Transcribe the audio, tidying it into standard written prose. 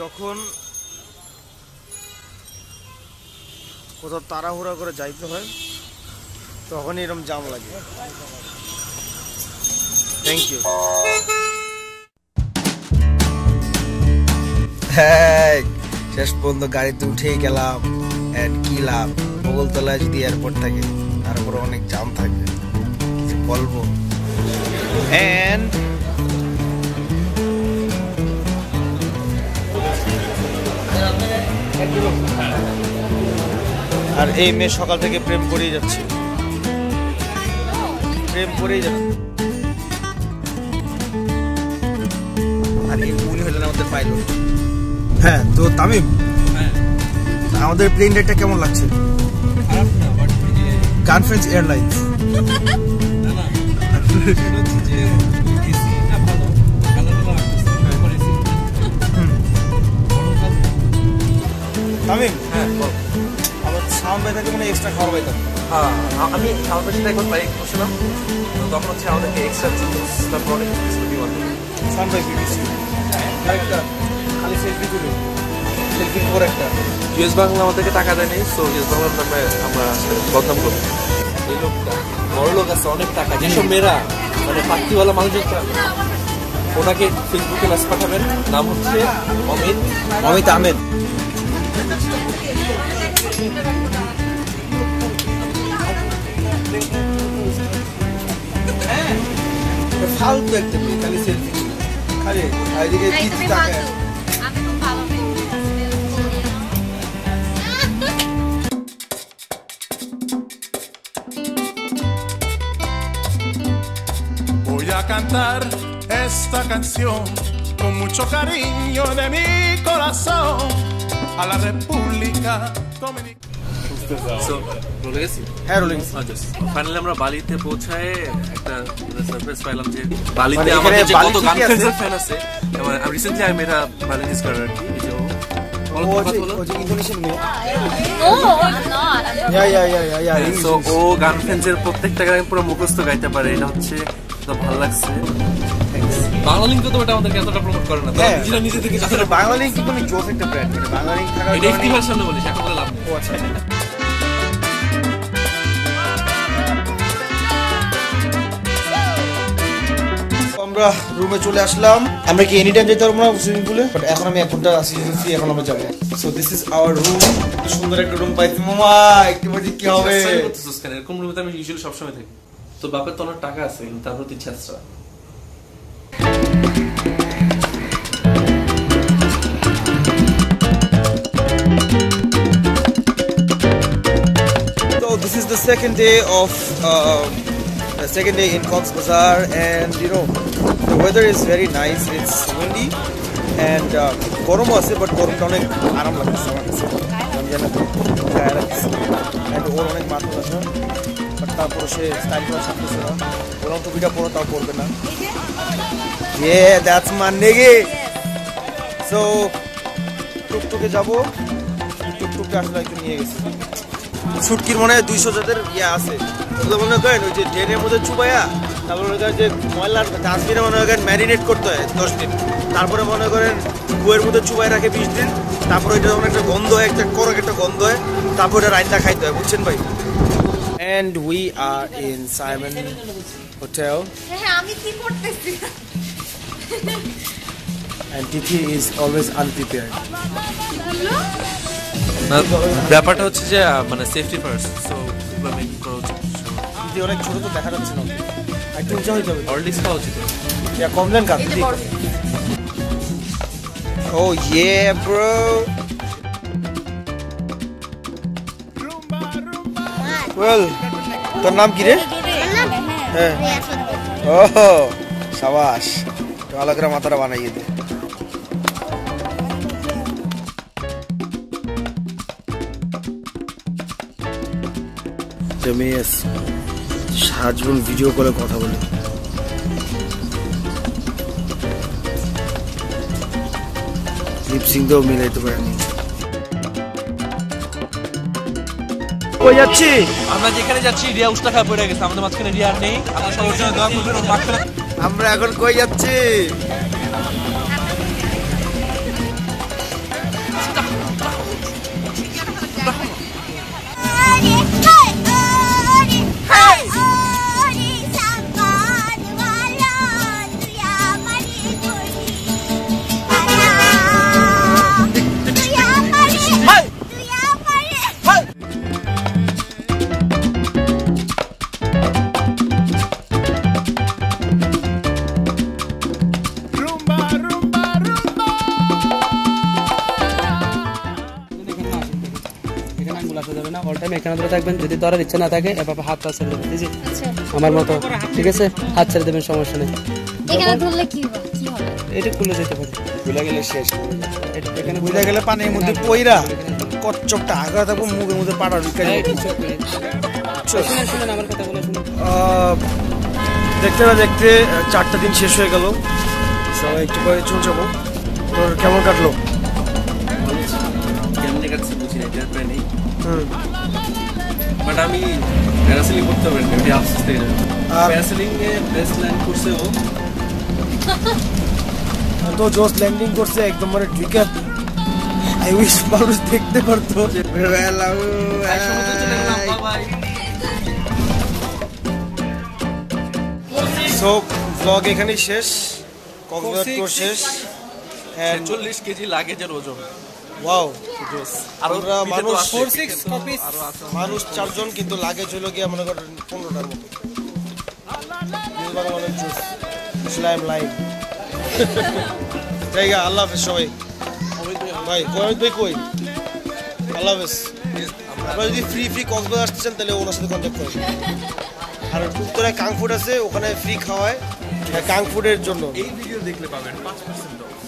যখন কোথাও তাড়াহুড়া করে যাইতে হয় তখনই এরকম জাম লাগে। Thank you. শেষ পর্যন্ত গাড়িতে উঠেই গেলাম। এন্ড কি লাভ, বগলতলায় যদি এয়ারপোর্ট থাকে তারপরে অনেক জাম থাকবে, কিছু বলবো। এন্ড আর এই মেয়ে সকাল থেকে প্রেম করেই যাচ্ছে, প্রেম করেই যাচ্ছে। আর এই উনি হলেন আমাদের পাইলট। হ্যাঁ তো তামিম, আমাদের প্লেন রাইডটা কেমন লাগছে? গানফ্রেন্স এয়ারলাইন্স। তামিম, হ্যাঁ আমার সাউন্ড বাই থাকে মানে এক্সট্রা খাওয়ার পাইতাম। হ্যাঁ আমি সাউন্ড বাইটা একবার বাইক বসলাম, তো তখন হচ্ছে আমাদেরকে এক্সট্রা সাউন্ড বাই বিবিসি একটা খালি সেলফি তুলে সেলফি করে একটা ইউএস বাংলা আমাদেরকে টাকা দেয়নি, সো ইউএস বাংলার নামে আমরা বদনাম করবো। এই লোকটা বড় লোক আছে, অনেক টাকা, যেসব মেয়েরা মানে পাত্তিওয়ালা মানুষের, ওনাকে ফেসবুকে মেসেজ পাঠাবেন, নাম হচ্ছে অমিত আহমেদ। ফালতু একটা মেয়ে, খালি সেলফি খালি এদিকে কিছু টাকা। Voy a cantar esta canción con mucho cariño de mi corazón a la República Dominicana. Finally আমরা বালিতে পৌঁছায় একটা সারপ্রাইজ পাইলাম যে বালিতে আমাদের যে কত গানফ্রেন্ডসের ফ্যান আছে। আমি recently I made a Balinese girl, আর কি ও গানফ্রেন্ডসের প্রত্যেকটা গান পুরো মুখস্থ গাইতে পারে, এটা হচ্ছে ভালো লাগছে। বাংলা লিঙ্ক তো এটা আমাদেরকে এতটা প্রমোট করে না, নিজেরা নিজে থেকে। বাংলা লিঙ্ক কি কোনো জোস একটা ব্র্যান্ড, বাংলা লিঙ্ক থাকার এটা ইফতিখার সামনে বলিস, এখন বলে লাভ নেই। ও আচ্ছা, আমরা রুমে চলে আসলাম। আমরা কি এনি টাইম যেতে পারবো না সুইমিং পুলে, বাট এখন আমি 1 ঘন্টা আসি, এখন আমরা যাবো। So this is our room. সুন্দর একটা রুম পাইছি মামা, একটু বলি কি হবে। এরকম রুমে আমি ইউজুয়ালি সবসময় থাকি। তো বাপের তো অনেক টাকা আছে, কিন্তু তারপর তো ইচ্ছা আছে। So this is the second day in Cox's Bazar, and you know the weather is very nice. It's windy and গরম আছে, বাট গরমটা অনেক আরাম লাগছে আমার কাছে। আমি জানি না গায়ে লাগছে, and ওর অনেক মাথা ব্যথা, বাট তারপরে সে স্টাইল করা ছাড়তেছে না। ওরকম টুপিটা পরো তাও পরবে না। Yeah, that's my nigga. So টুকটুকে যাবো, টুকটুকে আসলে একটু নিয়ে গেছি। ছুটকির মনে হয় 200 যাদের আছে, ওগুলো মনে করেন ওই যে ড্রেনের মধ্যে চুবাইয়া, তারপরে মনে করেন যে ময়লার ডাস্টবিনে মনে করেন ম্যারিনেট করতে হয় 10 দিন, তারপরে মনে করেন বইয়ের মধ্যে চুবাই রাখে 20 দিন, তারপরে ওইটা যখন একটা গন্ধ হয়, একটা করক একটা গন্ধ হয়, তারপর ওটা রাইন্দা খাইতে হয়, বুঝছেন ভাই। And we are in Simon Hotel. হ্যাঁ আমি কি করতেছি। And Tithi is always unprepared. ব্যাপারটা হচ্ছে যে মানে সেফটি ফার্স্ট, সো এগুলো মেক করা উচিত। দিদি অনেক ছোট তো দেখা যাচ্ছে না, একটু উঁচা হইতে হবে। হরলিক্স খাওয়া উচিত। কমপ্লেন কার দিদি? Oh yeah bro. Well, তোর নাম কি রে? হ্যাঁ, ওহ শাবাশ, ভালো করে মাথাটা বানাইয়ে দে। মেয়েস সারাজীবন ভিডিও কলে কথা বলে, লিপসিং দিয়েও মিলাইতে পারেনি। কই যাচ্ছি আমরা? যেখানে যাচ্ছি রিয়া উস্তা খাওয়া পড়ে গেছে, আমাদের মাঝখানে রিয়া নেই। আমরা সবার জন্য দোয়া করবেন। আমরা এখন কই যাচ্ছি? অল টাইম এখানে ধরে থাকবেন, যদি ধরার ইচ্ছা না থাকে এভাবে হাত পা ছেড়ে দেবেন, এই যে আচ্ছা আমার মতো, ঠিক আছে? হাত ছেড়ে দেবেন, সমস্যা নেই। এখানে ধরলে কি হবে? কি হবে? এটা খুলে যেতে পারে, ভুলে গেলে শেষ। এখানে ভুলে গেলে পানির মধ্যে পইরা কচ্চপটা আগা থাকবো, মুখের মধ্যে পাড়া ঢুকে এই, যাবে। শুনেন শুনেন আমার কথা বলে শুনুন। দেখতে না দেখতে 4টা দিন শেষ হয়ে গেল, সবাই একটু পরে চলে যাবো। তোর কেমন কাটলো? কেমনে কাটছে বুঝি না, টের পাই নেই। হুম। বাট আমি প্যারাসেলিং করতে পারি না, আমি আফসোস থেকে যাবো। আর- প্যারাসেলিং এ বেস্ট ল্যান্ড করছে ও। তো জোস ল্যান্ডিং করছে একদম, মানে ঢুকে আই উইশ মানুষ দেখতে পারতো। সো ব্লগ এখানেই শেষ, কক্সবাজার ট্যুর শেষ। And 40 কেজি লাগেজের ওজন। ওয়াও, আরো আমরা পিঠে তো মানুষ আছে। 4-6 copies। আরো আছে। মানুষ 4 জন, কিন্তু লাগেজ হলো গিয়ে মনে করেন 15টার মতো। ইসলাম লাইভ জায়গা। আল্লাহ হাফেজ সবাই। ভাই কোয়েত ভাই কই? আল্লাহ হাফেজ। আপনারা যদি ফ্রি কক্সবাজার আসতে চান তাহলে ওনার সাথে কন্ট্যাক্ট করেন। আর উত্তরায় কাং ফুড আছে, ওখানে ফ্রি খাওয়ায়, কাং ফুডের জন্য। এই ভিডিও দেখলে পাবেন 5% অফ।